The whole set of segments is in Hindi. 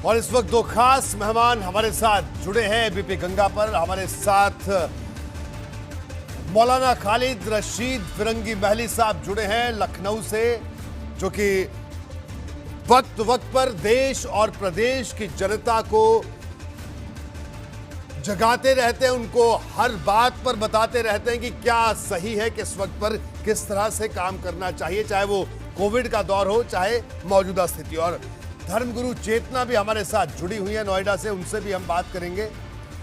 और इस वक्त दो खास मेहमान हमारे साथ जुड़े हैं एबीपी गंगा पर। हमारे साथ मौलाना खालिद रशीद फिरंगी महली साहब जुड़े हैं लखनऊ से, जो कि वक्त वक्त पर देश और प्रदेश की जनता को जगाते रहते हैं, उनको हर बात पर बताते रहते हैं कि क्या सही है, किस वक्त पर किस तरह से काम करना चाहिए, चाहे वो कोविड का दौर हो चाहे मौजूदा स्थिति। और धर्मगुरु चेतना भी हमारे साथ जुड़ी हुई है नोएडा से, उनसे भी हम बात करेंगे।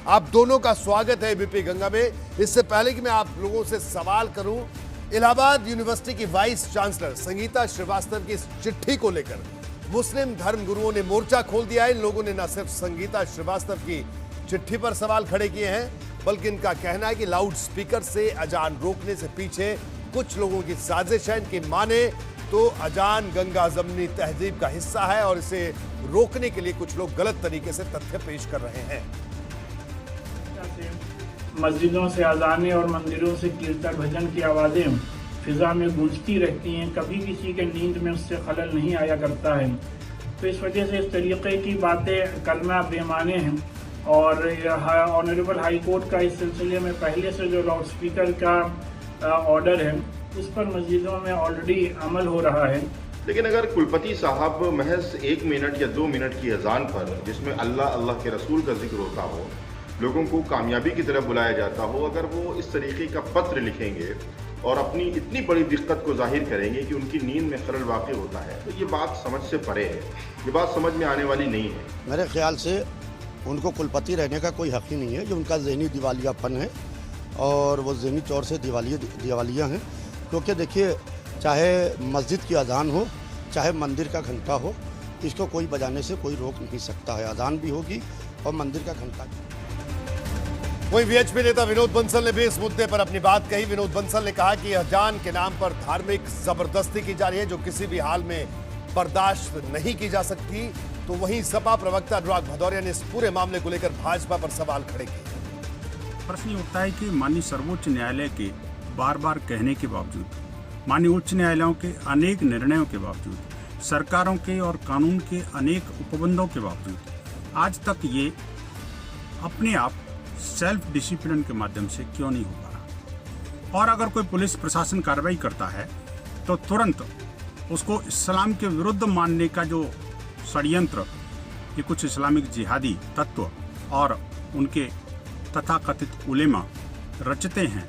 आप दोनों का स्वागत है एबीपी गंगा में। इससे पहले कि मैं आप लोगों से सवाल करूं, इलाहाबाद यूनिवर्सिटी की वाइस चांसलर संगीता श्रीवास्तव की इस चिट्ठी को लेकर मुस्लिम धर्मगुरुओं ने मोर्चा खोल दिया है। इन लोगों ने न सिर्फ संगीता श्रीवास्तव की चिट्ठी पर सवाल खड़े किए हैं, बल्कि इनका कहना है कि लाउड स्पीकर से अजान रोकने से पीछे कुछ लोगों की साजिश है। इनकी माने तो अजान गंगा जमनी तहजीब का हिस्सा है और इसे रोकने के लिए कुछ लोग गलत तरीके से तथ्य पेश कर रहे हैं। मस्जिदों से अजाने और मंदिरों से कीर्तन भजन की आवाज़ें फिजा में गूंजती रहती हैं, कभी किसी के नींद में उससे खलल नहीं आया करता है। तो इस वजह से इस तरीके की बातें करना बेमाने हैं। और ऑनरेबल हाई कोर्ट का इस सिलसिले में पहले से जो लाउड स्पीकर का ऑर्डर है उस पर मस्जिदों में ऑलरेडी अमल हो रहा है। लेकिन अगर कुलपति साहब महज 1 मिनट या 2 मिनट की अजान पर, जिसमें अल्लाह अल्लाह के रसूल का जिक्र होता हो, लोगों को कामयाबी की तरफ बुलाया जाता हो, अगर वो इस तरीके का पत्र लिखेंगे और अपनी इतनी बड़ी दिक्कत को जाहिर करेंगे कि उनकी नींद में खलल वाक़ई होता है, तो ये बात समझ से परे है, ये बात समझ में आने वाली नहीं है। मेरे ख्याल से उनको कुलपति रहने का कोई हक़ ही नहीं है। जो उनका ज़हनी दिवालियापन है और वो ज़हनी तौर से दिवालिया हैं। क्योंकि देखिए, चाहे मस्जिद की अजान हो चाहे मंदिर का घंटा हो, इसको कोई बजाने से कोई रोक नहीं सकता है। अजान भी होगी और मंदिर का घंटा भी। वहीं वीएचपी नेता विनोद बंसल ने भी इस मुद्दे पर अपनी बात कही। विनोद बंसल ने कहा कि अजान के नाम पर धार्मिक जबरदस्ती की जा रही है, जो किसी भी हाल में बर्दाश्त नहीं की जा सकती। तो वहीं सपा प्रवक्ता अनुराग भदौरिया ने इस पूरे मामले को लेकर भाजपा पर सवाल खड़े किए। प्रश्न ये उठता है कि माननीय सर्वोच्च न्यायालय के बार बार कहने के बावजूद, माननीय उच्च न्यायालयों के अनेक निर्णयों के बावजूद, सरकारों के और कानून के अनेक उपबंधों के बावजूद आज तक ये अपने आप सेल्फ डिसिप्लिन के माध्यम से क्यों नहीं हो पा रहा। और अगर कोई पुलिस प्रशासन कार्रवाई करता है तो तुरंत उसको इस्लाम के विरुद्ध मानने का जो षड्यंत्र ये कुछ इस्लामिक जिहादी तत्व और उनके तथाकथित उलेमा रचते हैं,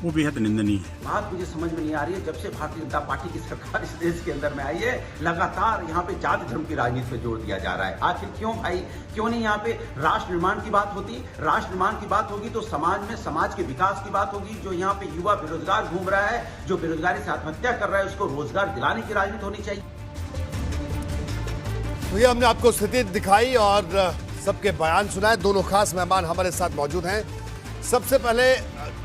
वो बेहद निंदनीय है। बात मुझे समझ में नहीं आ रही है, जब से भारतीय जनता पार्टी की सरकार इस देश के अंदर में आई है, लगातार यहाँ पे जाति धर्म की राजनीति पे जोर दिया जा रहा है। आखिर क्यों भाई, क्यों नहीं यहाँ पे राष्ट्र निर्माण की बात होती? राष्ट्र निर्माण की बात होगी तो समाज में समाज के विकास की बात होगी। जो यहाँ पे युवा बेरोजगार घूम रहा है, जो बेरोजगारी से आत्महत्या कर रहा है, उसको रोजगार दिलाने की राजनीति होनी चाहिए। तो ये हमने आपको स्थिति दिखाई और सबके बयान सुनाए। दोनों खास मेहमान हमारे साथ मौजूद हैं। सबसे पहले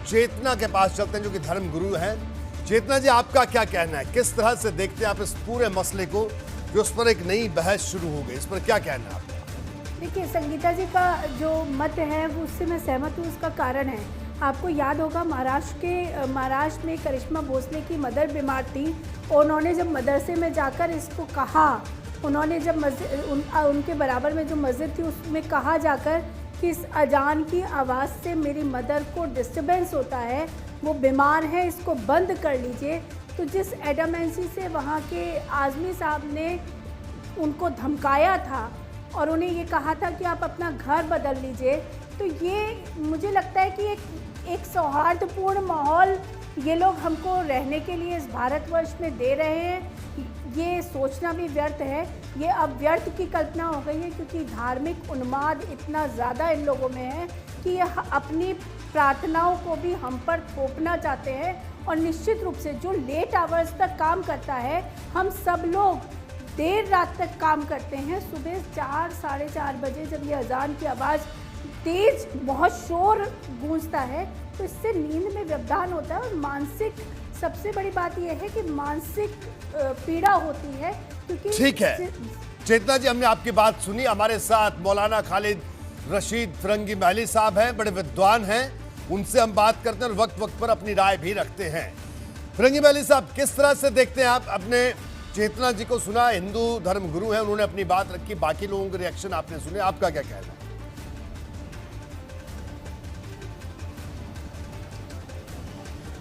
चेतना के पास चलते हैं, जो कि धर्मगुरु हैं। चेतना जी, आपका क्या कहना है, किस तरह से देखते हैं आप इस पूरे मसले को, जो उस पर एक नई बहस शुरू हो गई, इस पर क्या कहना है आपका? देखिए, संगीता जी का जो मत है वो उससे मैं सहमत हूँ। उसका कारण है, आपको याद होगा महाराष्ट्र में करिश्मा भोसले की मदर बीमार थी और उन्होंने जब मदरसे में जाकर इसको कहा, उन्होंने जब उनके बराबर में जो मस्जिद थी उसमें कहा जाकर कि इस अजान की आवाज़ से मेरी मदर को डिस्टर्बेंस होता है, वो बीमार है, इसको बंद कर लीजिए। तो जिस एडमेंसी से वहाँ के आज़मी साहब ने उनको धमकाया था और उन्हें ये कहा था कि आप अपना घर बदल लीजिए, तो ये मुझे लगता है कि एक सौहार्दपूर्ण माहौल ये लोग हमको रहने के लिए इस भारतवर्ष में दे रहे हैं। ये सोचना भी व्यर्थ है, ये अब व्यर्थ की कल्पना हो गई है, क्योंकि धार्मिक उन्माद इतना ज़्यादा इन लोगों में है कि ये अपनी प्रार्थनाओं को भी हम पर थोपना चाहते हैं। और निश्चित रूप से जो लेट आवर्स तक काम करता है, हम सब लोग देर रात तक काम करते हैं। सुबह 4 साढ़े 4 बजे जब ये अजान की आवाज़ तेज बहुत शोर गूंजता है, तो इससे नींद में व्यवधान होता है और मानसिक, सबसे बड़ी बात यह है कि मानसिक पीड़ा होती है। क्योंकि ठीक है चेतना जी, हमने आपकी बात सुनी। हमारे साथ मौलाना खालिद रशीद फिरंगी महली साहब हैं, बड़े विद्वान हैं, उनसे हम बात करते हैं और वक्त वक्त पर अपनी राय भी रखते हैं। फिरंगी महली साहब, किस तरह से देखते हैं आप अपने चेतना जी को सुना, हिंदू धर्म गुरु हैं, उन्होंने अपनी बात रखी, बाकी लोगों के रिएक्शन आपने सुने, आपका क्या कहना है?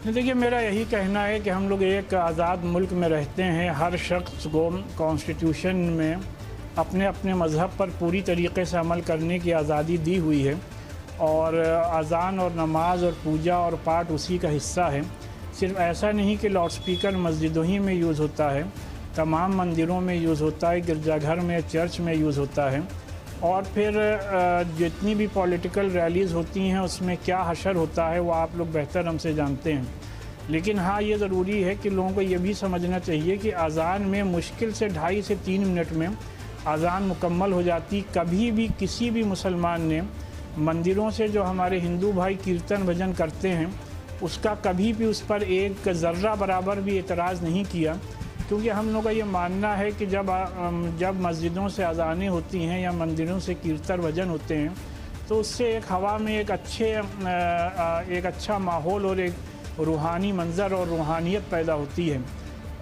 देखिए, मेरा यही कहना है कि हम लोग एक आज़ाद मुल्क में रहते हैं। हर शख्स को कॉन्स्टिट्यूशन में अपने अपने मज़हब पर पूरी तरीके से अमल करने की आज़ादी दी हुई है और अज़ान और नमाज और पूजा और पाठ उसी का हिस्सा है। सिर्फ ऐसा नहीं कि लाउड स्पीकर मस्जिदों ही में यूज़ होता है, तमाम मंदिरों में यूज़ होता है, गिरजाघर में, चर्च में यूज़ होता है। और फिर जितनी भी पॉलिटिकल रैलीज़ होती हैं उसमें क्या हशर होता है वो आप लोग बेहतर हमसे जानते हैं। लेकिन हाँ, ये ज़रूरी है कि लोगों को ये भी समझना चाहिए कि अज़ान में मुश्किल से 2.5 से 3 मिनट में अज़ान मुकम्मल हो जाती। कभी भी किसी भी मुसलमान ने मंदिरों से जो हमारे हिंदू भाई कीर्तन भजन करते हैं उसका कभी भी उस पर एक ज़र्रा बराबर भी एतराज़ नहीं किया, क्योंकि हम लोग का ये मानना है कि जब मस्जिदों से अज़ानें होती हैं या मंदिरों से कीर्तन भजन होते हैं तो उससे एक हवा में एक अच्छा माहौल और एक रूहानी मंज़र और रूहानियत पैदा होती है।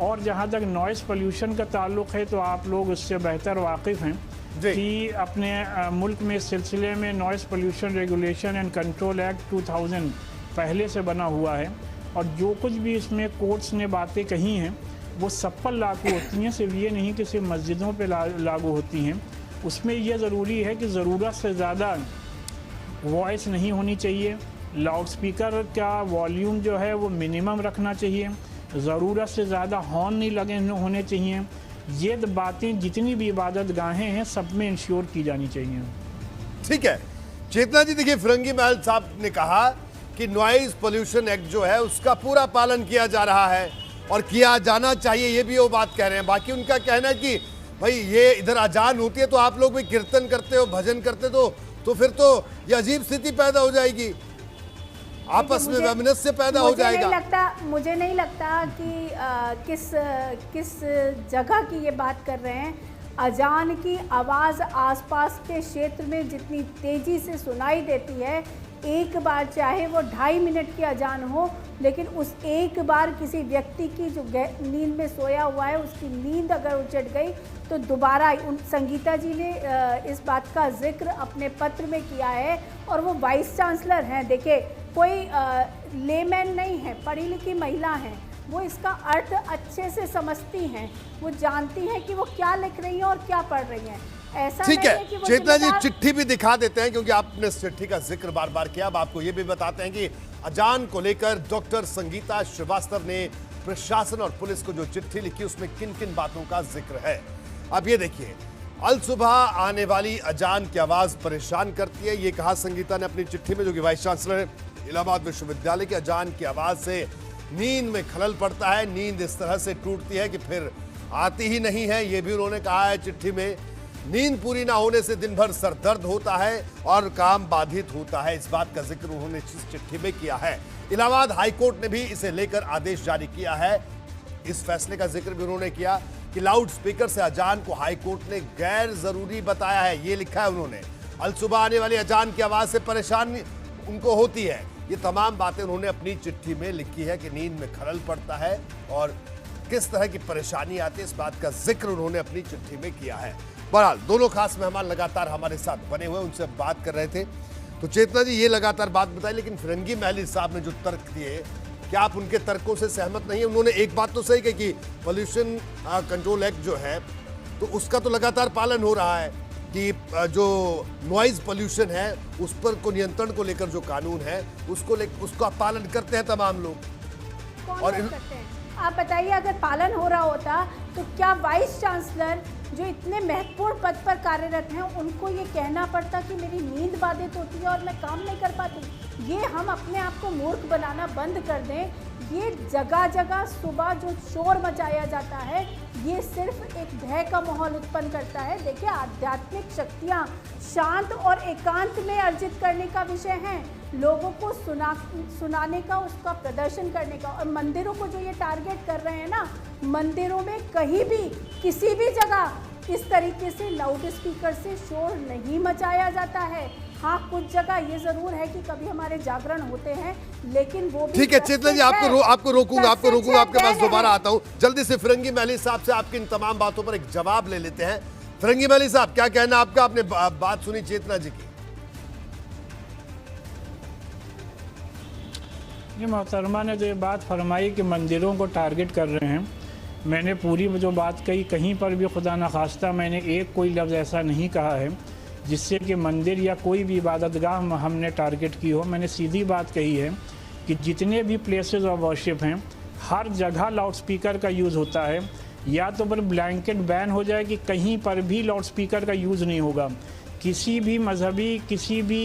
और जहाँ तक नॉइज़ पोल्यूशन का ताल्लुक़ है तो आप लोग उससे बेहतर वाकिफ़ हैं कि अपने मुल्क में इस सिलसिले में noise pollution regulation and control act 2000 पहले से बना हुआ है और जो कुछ भी इसमें कोर्ट्स ने बातें कही हैं वो सब पर लागू होती हैं, सिर्फ ये नहीं कि सिर्फ मस्जिदों पे लागू होती हैं। उसमें यह ज़रूरी है कि ज़रूरत से ज़्यादा वॉइस नहीं होनी चाहिए, लाउड स्पीकर का वॉल्यूम जो है वो मिनिमम रखना चाहिए, ज़रूरत से ज़्यादा हॉर्न नहीं लगे होने चाहिए। ये बातें जितनी भी इबादत गाहें हैं सब में इंश्योर की जानी चाहिए। ठीक है चेतना जी, देखिए फिरंगी महल साहब ने कहा कि नॉइज पोल्यूशन एक्ट जो है उसका पूरा पालन किया जा रहा है और किया जाना चाहिए, ये भी वो बात कह रहे हैं। बाकी उनका कहना है कि भाई ये इधर अजान होती है तो आप लोग भी कीर्तन करते हो, भजन करते तो फिर तो ये अजीब स्थिति पैदा हो जाएगी, आपस में वैमनस्य पैदा हो जाएगा। मुझे नहीं लगता कि किस जगह की ये बात कर रहे हैं। अजान की आवाज़ आसपास के क्षेत्र में जितनी तेज़ी से सुनाई देती है, एक बार चाहे वो 2.5 मिनट की अजान हो, लेकिन उस एक बार किसी व्यक्ति की जो नींद में सोया हुआ है उसकी नींद अगर उचट गई तो दोबारा संगीता जी ने इस बात का जिक्र अपने पत्र में किया है और वो वाइस चांसलर हैं। देखिए, कोई लेमैन नहीं है, पढ़ी लिखी महिला हैं, वो इसका अर्थ अच्छे से समझती हैं, वो जानती हैं कि वो क्या लिख रही हैं और क्या पढ़ रही हैं। ऐसा ठीक है कि चेतना जी, चिट्ठी भी दिखा देते हैं क्योंकि आपने इस चिट्ठी का जिक्र बार बार किया। अब आपको ये भी बताते हैं कि अजान को लेकर डॉक्टर संगीता श्रीवास्तव ने प्रशासन और पुलिस को जो चिट्ठी लिखी उसमें किन किन बातों का जिक्र है। अब ये देखिए, अल सुबह आने वाली अजान की आवाज परेशान करती है, ये कहा संगीता ने अपनी चिट्ठी में, जो कि वाइस चांसलर है इलाहाबाद विश्वविद्यालय की। अजान की आवाज से नींद में खलल पड़ता है, नींद इस तरह से टूटती है कि फिर आती ही नहीं है, ये भी उन्होंने कहा है चिट्ठी में। नींद पूरी ना होने से दिन भर सर दर्द होता है और काम बाधित होता है, इस बात का जिक्र उन्होंने इस चिट्ठी में किया है। इलाहाबाद हाईकोर्ट ने भी इसे लेकर आदेश जारी किया है। इस फैसले का जिक्र भी उन्होंने किया कि लाउड स्पीकर से अजान को हाईकोर्ट ने गैर जरूरी बताया है, ये लिखा है उन्होंने। अल सुबह आने वाली अजान की आवाज से परेशानी उनको होती है, ये तमाम बातें उन्होंने अपनी चिट्ठी में लिखी है कि नींद में खलल पड़ता है और किस तरह की परेशानी आती है, इस बात का जिक्र उन्होंने अपनी चिट्ठी में किया है। बहरहाल दोनों खास मेहमान लगातार हमारे साथ बने हुए, उनसे बात कर रहे थे। तो चेतना जी ये लगातार बात बताई, लेकिन फिरंगी महल साहब ने जो तर्क दिए, क्या आप उनके तर्कों से सहमत नहीं है? उन्होंने एक बात तो सही कही कि पोल्यूशन कंट्रोल एक्ट जो है तो उसका तो लगातार पालन हो रहा है कि जो नॉइज पोल्यूशन है उस पर को नियंत्रण को लेकर जो कानून है उसका पालन करते हैं तमाम लोग। और करते हैं? आप बताइए, अगर पालन हो रहा होता तो क्या वाइस चांसलर जो इतने महत्वपूर्ण पद पर कार्यरत हैं उनको ये कहना पड़ता कि मेरी नींद बाधित होती है और मैं काम नहीं कर पाती? ये हम अपने आप को मूर्ख बनाना बंद कर दें। ये जगह जगह सुबह जो शोर मचाया जाता है ये सिर्फ एक भय का माहौल उत्पन्न करता है। देखिए, आध्यात्मिक शक्तियाँ शांत और एकांत में अर्जित करने का विषय है, लोगों को सुनाने का, उसका प्रदर्शन करने का। और मंदिरों को जो ये टारगेट कर रहे हैं ना, मंदिरों में कहीं भी किसी भी जगह इस तरीके से लाउड स्पीकर से शोर नहीं मचाया जाता है। हाँ, कुछ जगह ये जरूर है कि कभी हमारे जागरण होते हैं, लेकिन वो भी ठीक है चेतना जी, आपको रोकूंगा आपके पास दोबारा आता हूं। जल्दी से फिरंगी महली साहब से आपकी इन तमाम बातों पर एक जवाब ले लेते हैं। फिरंगी महली साहब, क्या कहना आपका? आपने बात सुनी चेतना जी की। ये मोहतरमा ने जो ये बात फरमाई कि मंदिरों को टारगेट कर रहे हैं, मैंने पूरी जो बात कही, कहीं पर भी खुदा न खास्ता मैंने एक कोई लफ्ज़ ऐसा नहीं कहा है जिससे कि मंदिर या कोई भी इबादतगाह हमने टारगेट की हो। मैंने सीधी बात कही है कि जितने भी प्लेसेस ऑफ वर्शिप हैं, हर जगह लाउड स्पीकर का यूज़ होता है। या तो पर ब्लैंकेट बैन हो जाए कि कहीं पर भी लाउड स्पीकर का यूज़ नहीं होगा, किसी भी मजहबी किसी भी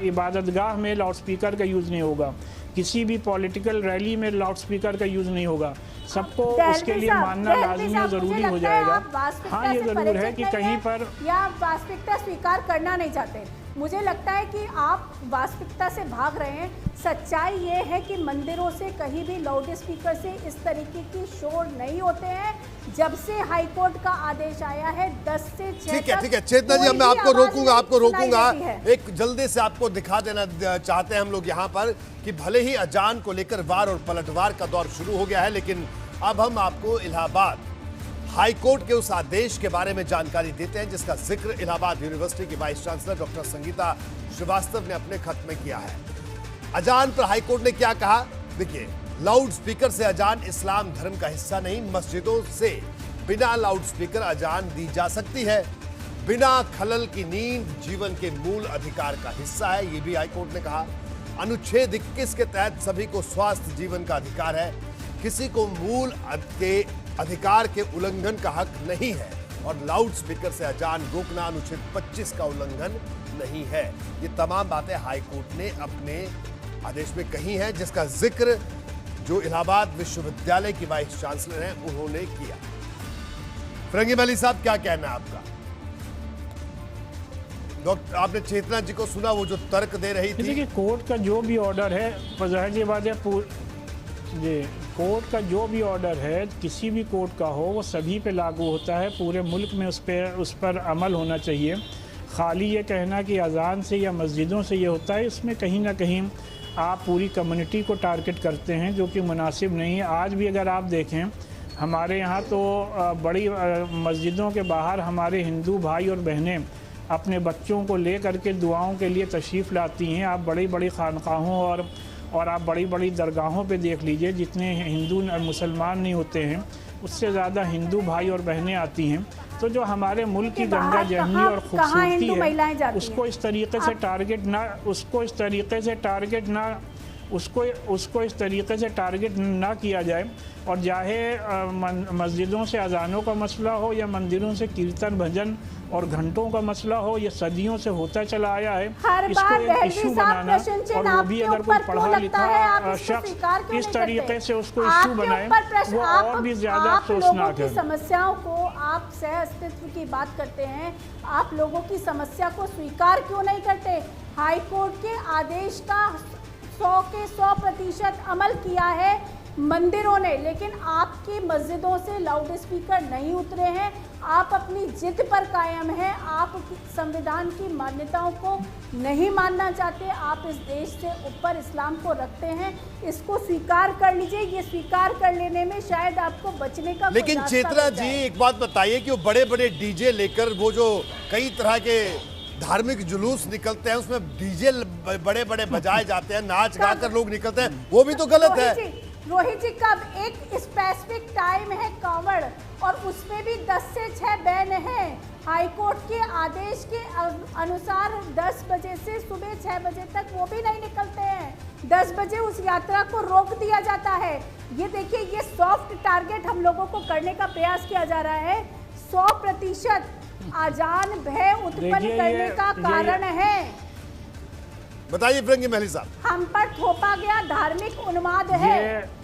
इबादतगाह में लाउड स्पीकर का यूज़ नहीं होगा, किसी भी पॉलिटिकल रैली में लाउड स्पीकर का यूज़ नहीं होगा। सबको उसके लिए मानना लाजमी और ज़रूरी हो जाएगा। हाँ, ये ज़रूर है कि कहीं पर या वास्तविकता स्वीकार करना नहीं चाहते। मुझे लगता है कि आप वास्तविकता से भाग रहे हैं। सच्चाई ये है कि मंदिरों से कहीं भी लाउड स्पीकर से इस तरीके की शोर नहीं होते हैं। जब से हाई कोर्ट का आदेश आया है 10 से 6 ठीक है चेतना जी, मैं आपको रोकूंगा एक जल्दी से आपको दिखा देना चाहते हैं हम लोग यहाँ पर कि भले ही अजान को लेकर वार और पलटवार का दौर शुरू हो गया है, लेकिन अब हम आपको इलाहाबाद हाई कोर्ट के उस आदेश के बारे में जानकारी देते हैं जिसका जिक्र इलाहाबाद यूनिवर्सिटी की vice chancellor doctor Sangeeta Srivastava ने अपने खत में किया है। अजान पर हाई कोर्ट ने क्या कहा, देखिए, लाउड स्पीकर से अजान इस्लाम धर्म का हिस्सा नहीं। मस्जिदों से बिना लाउड स्पीकर अजान दी जा सकती है। बिना खलल की नींद जीवन के मूल अधिकार का हिस्सा है, ये भी हाई कोर्ट ने कहा। अनुच्छेद 21 के तहत सभी को स्वास्थ्य जीवन का अधिकार है। किसी को मूल के अधिकार के उल्लंघन का हक नहीं है और लाउड स्पीकर से अजान रोकना अनुच्छेद 25 का उल्लंघन नहीं है। ये तमाम बातें हाई कोर्ट ने अपने आदेश में कही हैं, जिसका जिक्र जो इलाहाबाद विश्वविद्यालय की वाइस चांसलर हैं उन्होंने किया। फिरंगी महली साहब, क्या कहना है आपका? डॉक्टर, आपने चेतना जी को सुना, वो जो तर्क दे रही थी। देखिए, कोर्ट का जो भी ऑर्डर है, ज़ाहिर सी बात है जी, कोर्ट का जो भी ऑर्डर है, किसी भी कोर्ट का हो, वो सभी पे लागू होता है। पूरे मुल्क में उस पर अमल होना चाहिए। खाली ये कहना कि अजान से या मस्जिदों से ये होता है, इसमें कहीं ना कहीं आप पूरी कम्युनिटी को टारगेट करते हैं, जो कि मुनासिब नहीं है। आज भी अगर आप देखें, हमारे यहाँ तो बड़ी मस्जिदों के बाहर हमारे हिंदू भाई और बहनें अपने बच्चों को ले करके दुआओं के लिए तशरीफ़ लाती हैं। आप बड़ी बड़ी खानकाहों और आप बड़ी बड़ी दरगाहों पे देख लीजिए, जितने हिंदू मुसलमान नहीं होते हैं उससे ज़्यादा हिंदू भाई और बहनें आती हैं। तो जो हमारे मुल्क की गंगा जमनी और खूबसूरती है, उसको इस तरीके से टारगेट ना किया जाए। और चाहे मस्जिदों से अजानों का मसला हो या मंदिरों से कीर्तन भजन और घंटों का मसला हो, ये सदियों से होता चला आया है। इसको एक इशू बनाना, और वो भी अगर कोई पढ़ा लिखा शख्स इस तरीके से उसको इशू बनाए, वो और भी ज़्यादा अफसोसनाक है। समस्याओं को आप सह अस्तित्व की बात करते हैं, आप लोगों की समस्या को स्वीकार क्यों नहीं करते? हाई कोर्ट के आदेश का 100 के 100% अमल किया है मंदिरों ने, लेकिन आपकी मस्जिदों से लाउड स्पीकर नहीं उतरे हैं। आप अपनी जिद पर कायम हैं, आप संविधान की मान्यताओं को नहीं मानना चाहते। आप इस देश से ऊपर इस्लाम को रखते हैं, इसको स्वीकार कर लीजिए। ये स्वीकार कर लेने में शायद आपको बचने का, लेकिन चेतना जी एक बात बताइए कि वो बड़े बड़े डीजे लेकर वो जो कई तरह के धार्मिक जुलूस निकलते हैं, उसमें डीजे बड़े बड़े बजाए जाते हैं, नाच गा कर लोग निकलते हैं, वो भी तो गलत है। रोहित जी, कब एक स्पेसिफिक टाइम है कावड़, और उसमें भी 10 से 6 बैन है। हाई कोर्ट के आदेश के अनुसार 10 बजे से सुबह 6 बजे तक वो भी नहीं निकलते हैं। 10 बजे उस यात्रा को रोक दिया जाता है। ये देखिए, ये सॉफ्ट टारगेट हम लोगों को करने का प्रयास किया जा रहा है। 100% अजान भय उत्पन्न करने का कारण है। बताइए फिरंगी महली साहब। हम पर थोपा गया धार्मिक उन्माद है।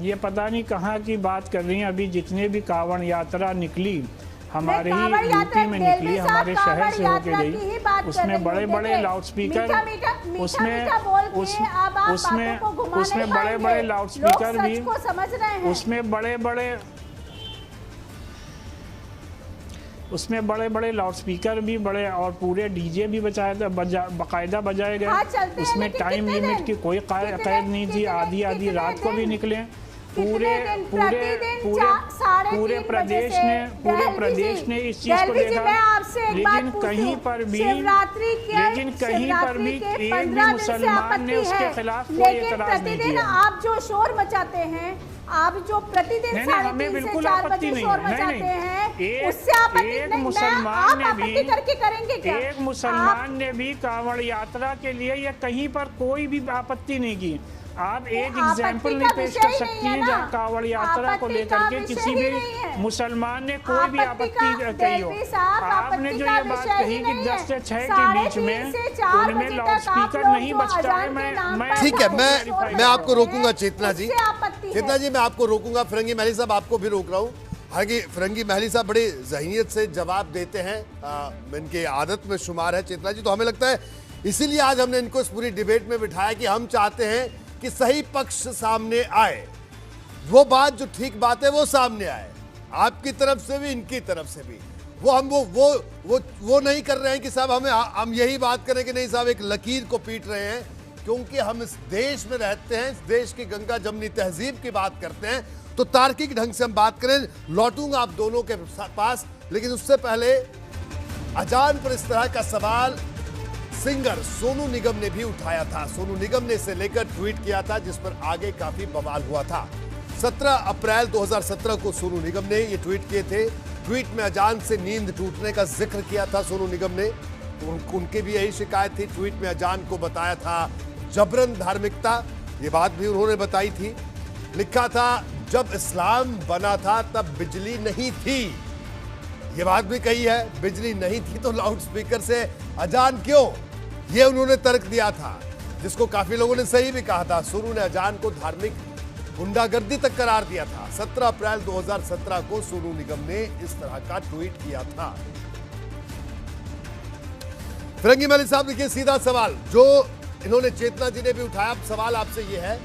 ये पता नहीं कहाँ की बात कर रही हैं। अभी जितने भी कांवड़ यात्रा निकली, हमारे ही यूपी में निकली, हमारे शहर से होके गई। उसमें बड़े बड़े लाउड स्पीकर, उसमें बड़े बड़े लाउड स्पीकर भी, उसमें बड़े बड़े लाउड स्पीकर भी बड़े, और पूरे डीजे भी बाकायदा बजाए गए। उसमें टाइम लिमिट की कोई कैद नहीं थी। आधी रात को भी निकले। पूरे प्रदेश ने इस चीज को देखा, लेकिन कहीं पर भी एक भी मुसलमान ने उसके खिलाफ कोई एतराज नहीं किया। आप जो शोर मचाते हैं, आप जो प्रतिदिन 3:30 से 4 बजे शोर मचाते हैं, उससे आपत्ति एक मुसलमान ने भी कांवड़ यात्रा के लिए या कहीं पर कोई भी आपत्ति नहीं की। आप एक एग्जाम्पल नहीं पेश कर सकती हैं जहाँ कांवड़ यात्रा को लेकर के किसी भी मुसलमान ने कोई भी आपत्ति कही हो। आपने जो ये बात कही कि 10 से 6 के बीच में उनमें लाउड स्पीकर नहीं बजता है, मैं ठीक है, मैं आपको रोकूंगा चेतना जी, मैं आपको रोकूंगा। फिरंगी महली साहब आपको भी रोक रहा हूँ। हालांकि फिरंगी महली साहब बड़ी ज़हनियत से जवाब देते हैं, इनके आदत में शुमार है चेतना जी। तो हमें लगता है इसीलिए आज हमने इनको इस पूरी डिबेट में बिठाया कि हम चाहते हैं कि सही पक्ष सामने आए, वो बात जो ठीक बात है वो सामने आए, आपकी तरफ से भी इनकी तरफ से भी। वो नहीं कर रहे हैं कि साहब हम यही बात करें कि नहीं साहब एक लकीर को पीट रहे हैं, क्योंकि हम इस देश में रहते हैं, इस देश की गंगा जमनी तहजीब की बात करते हैं, तो तार्किक ढंग से हम बात करें। लौटूंगा आप दोनों के पास, लेकिन उससे पहले अजान पर इस तरह का सवाल सिंगर सोनू निगम ने भी उठाया था। सोनू निगम ने इसे लेकर ट्वीट किया था, जिस पर आगे काफी बवाल हुआ था। 17 अप्रैल 2017 को सोनू निगम ने ये ट्वीट किए थे। ट्वीट में अजान से नींद टूटने का जिक्र किया था सोनू निगम ने। उनकी भी यही शिकायत थी। ट्वीट में अजान को बताया था जबरन धार्मिकता, ये बात भी उन्होंने बताई थी। लिखा था जब इस्लाम बना था तब बिजली नहीं थी, ये बात भी कही है। बिजली नहीं थी तो लाउड स्पीकर से अजान क्यों, ये उन्होंने तर्क दिया था, जिसको काफी लोगों ने सही भी कहा था। सोनू ने अजान को धार्मिक गुंडागर्दी तक करार दिया था। 17 अप्रैल 2017 को सोनू निगम ने इस तरह का ट्वीट किया था। फिरंगी महली साहब, देखिए सीधा सवाल जो इन्होंने चेतना जी ने भी उठाया, सवाल आपसे ये है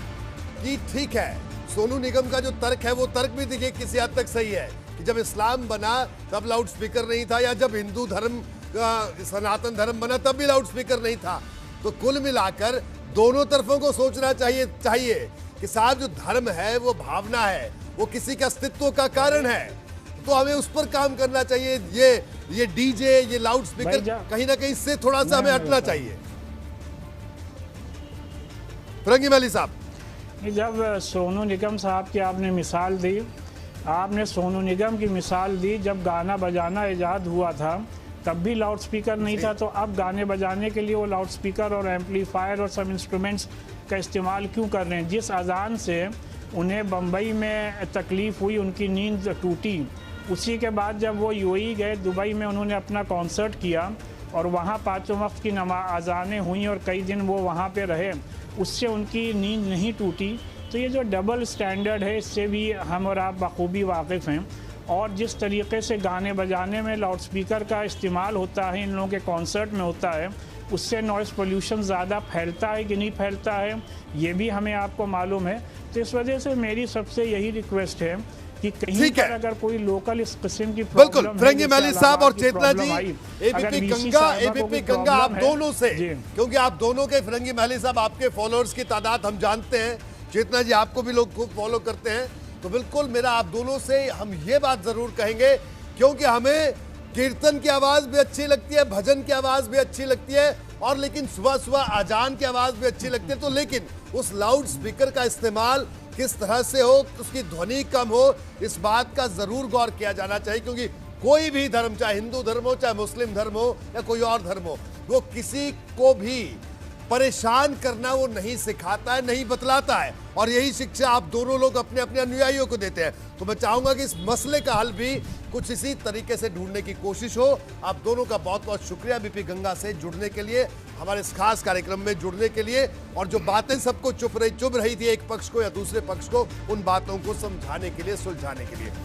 कि ठीक है, सोनू निगम का जो तर्क है वो तर्क भी देखिए किसी हद तक सही है कि जब इस्लाम बना तब लाउड स्पीकर नहीं था, या जब हिंदू धर्म सनातन धर्म बना तब भी लाउड स्पीकर नहीं था। तो कुल मिलाकर दोनों तरफों को सोचना चाहिए कि साहब जो धर्म है वो भावना है, वो किसी के अस्तित्व का कारण है, तो हमें उस पर काम करना चाहिए। ये डीजे, ये लाउड स्पीकर कहीं ना कहीं से थोड़ा सा हमें हटना चाहिए। फिरंगी महली साहब, जब सोनू निगम साहब की आपने मिसाल दी, आपने सोनू निगम की मिसाल दी, जब गाना बजाना इजाद हुआ था तब भी लाउड स्पीकर नहीं था, तो अब गाने बजाने के लिए वो लाउड स्पीकर और एम्पलीफायर और सब इंस्ट्रूमेंट्स का इस्तेमाल क्यों कर रहे हैं? जिस अजान से उन्हें बम्बई में तकलीफ़ हुई, उनकी नींद टूटी, उसी के बाद जब वो यूएई गए, दुबई में उन्होंने अपना कॉन्सर्ट किया और वहाँ 5 वक्त की अजानें हुई और कई दिन वो वहाँ पे रहे, उससे उनकी नींद नहीं टूटी। तो ये जो डबल स्टैंडर्ड है, इससे भी हम और आप बखूबी वाकिफ़ हैं। और जिस तरीके से गाने बजाने में लाउड स्पीकर का इस्तेमाल होता है, इन लोगों के कॉन्सर्ट में होता है, उससे नॉइज़ पोल्यूशन ज़्यादा फैलता है कि नहीं फैलता है, ये भी हमें आपको मालूम है। तो इस वजह से मेरी सबसे यही रिक्वेस्ट है कि कहीं पर अगर कोई लोकल इस किस्म की बिल्कुल फिरंगी महली साहब और चेतना जी, एबीपी गंगा आप दोनों से, क्योंकि आप दोनों के, फिरंगी महली साहब आपके फॉलोअर्स की तादाद हम जानते हैं, चेतना जी आपको भी लोग खूब फॉलो करते हैं, तो बिल्कुल मेरा आप दोनों से हम ये बात जरूर कहेंगे, क्योंकि हमें कीर्तन की आवाज भी अच्छी लगती है, भजन की आवाज भी अच्छी लगती है, और लेकिन सुबह सुबह अजान की आवाज भी अच्छी लगती है। तो लेकिन उस लाउड स्पीकर का इस्तेमाल किस तरह से हो, उसकी ध्वनि कम हो, इस बात का जरूर गौर किया जाना चाहिए। क्योंकि कोई भी धर्म, चाहे हिंदू धर्म हो, चाहे मुस्लिम धर्म हो, या कोई और धर्म हो, वो किसी को भी परेशान करना वो नहीं सिखाता है, नहीं बतलाता है, और यही शिक्षा आप दोनों लोग अपने अपने अनुयायियों को देते हैं। तो मैं चाहूंगा कि इस मसले का हल भी कुछ इसी तरीके से ढूंढने की कोशिश हो। आप दोनों का बहुत बहुत शुक्रिया बीपी गंगा से जुड़ने के लिए, हमारे इस खास कार्यक्रम में जुड़ने के लिए, और जो बातें सबको चुभ रही थी, एक पक्ष को या दूसरे पक्ष को, उन बातों को समझाने के लिए, सुलझाने के लिए।